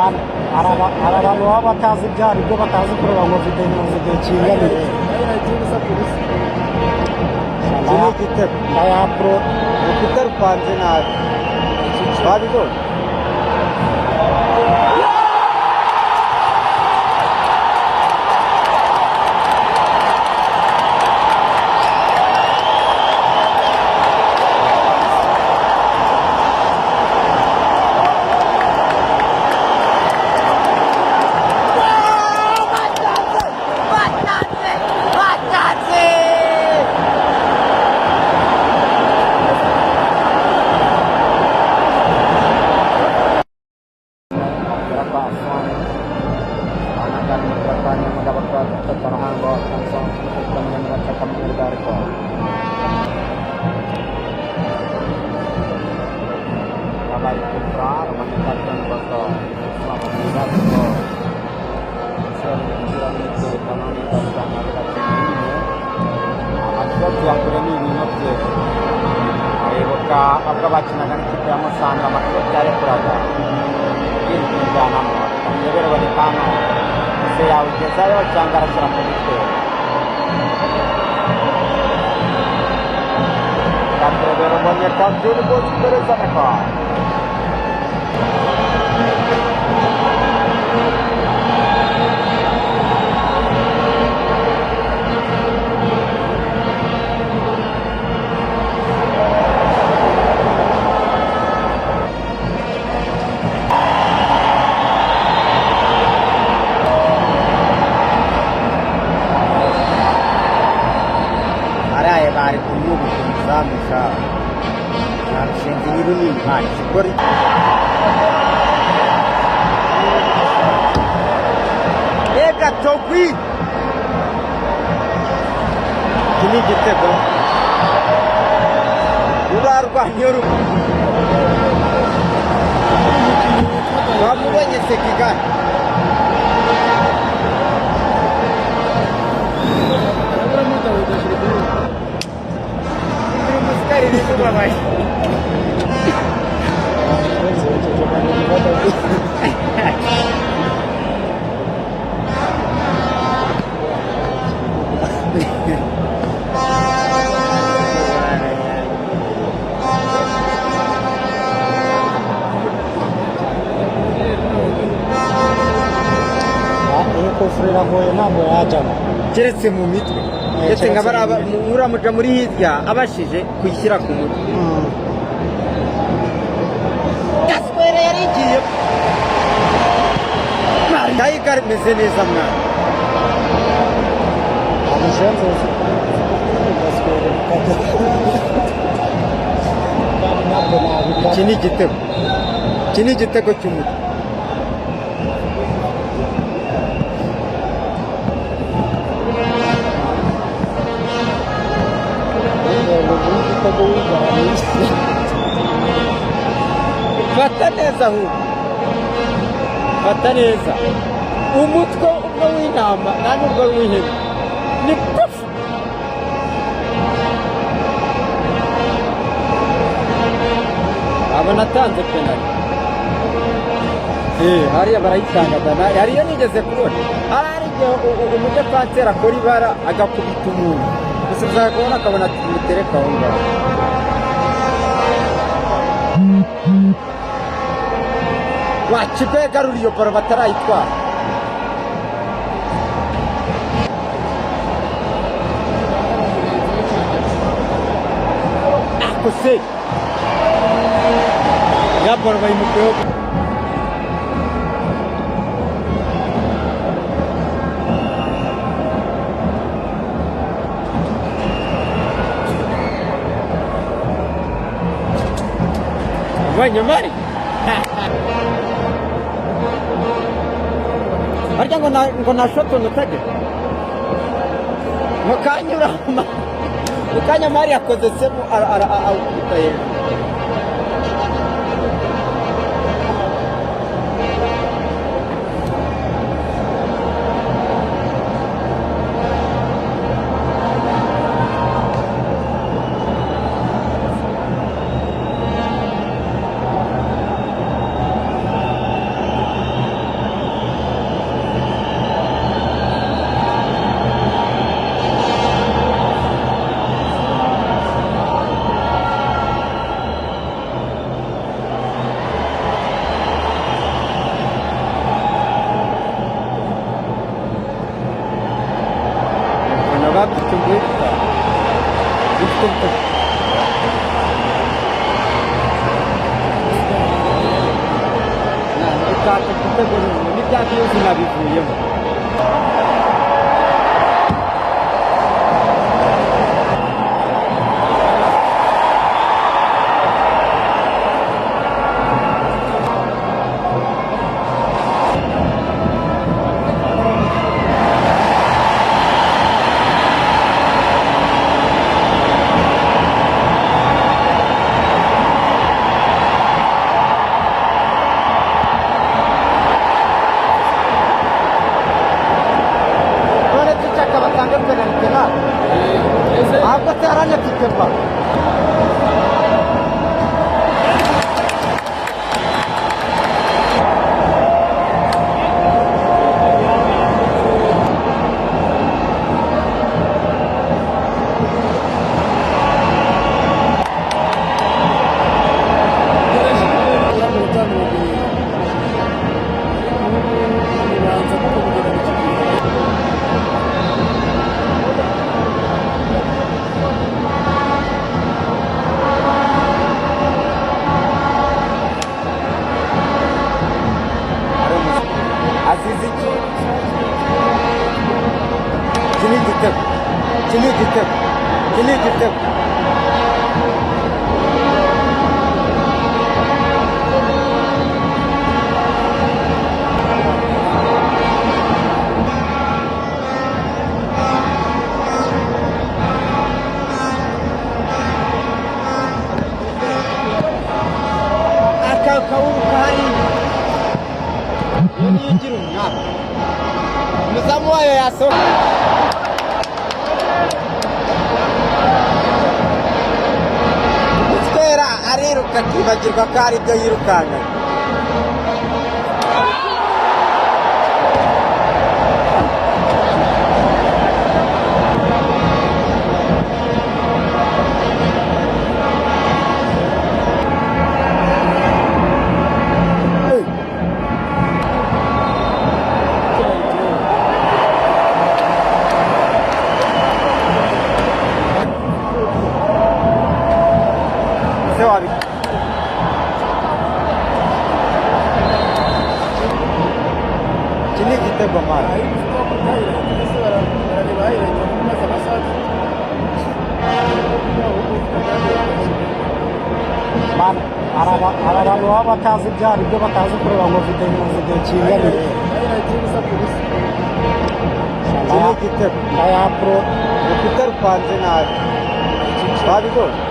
hari abantu baba batazi ibyo ari byo batazi kureba ngo video kinganiye iki ni igitego ndaya pro urukuta rupanze nabi babibonye abwo bakinaga n'ikipe ya Musanze amakuru yarekuraga yinjyanamo amuyoberwa ni kano ese yawugezayo cyangwa arashyira ku gitwe kakurebera ubonye kabyuri bose imbere z'ameka bari kumwubukuza musha narushenze nyirunini ntari sikori ega togwi kini gitego urarwanya wamubonye sekigani keretse mu mitwe ndetse nk'abari muramuja muri hirya abashije kuyishyira ku mutwe gaswere yari igiye tayiga rimeze neza mwana iki ni igitego cy'umutwe fata neza ahubwo fata neza umutwe umwe w'intama nta n'ubwo w'ihene ni pufu abona atanze penaliti hariya barayitangagana hariyo nigeze kubona hari igihe umudefanseri akora ibara agakubita umuntu gusa ushaka kubona akabona tumutereka aho ngaho wakipe yagarura iyo baro batarayitwara akose ya baro bayimukuyeho nyamari harya ngo na shoto nutage mukanyura mukanya mari yakoze semu awukubita hejuru igitego n'ibyacu byose nabivuyemo. Apa caranya ditembak? Sini ditep. Kau kali ini jiru nak. Semua ya so. Ariruka akibagirwa ko ari byo yirukanka. Ini kita bermain. Man, araba loa batazi jari do batazi program video chinga ni. Ini kita pro, kita panjang. Bagus.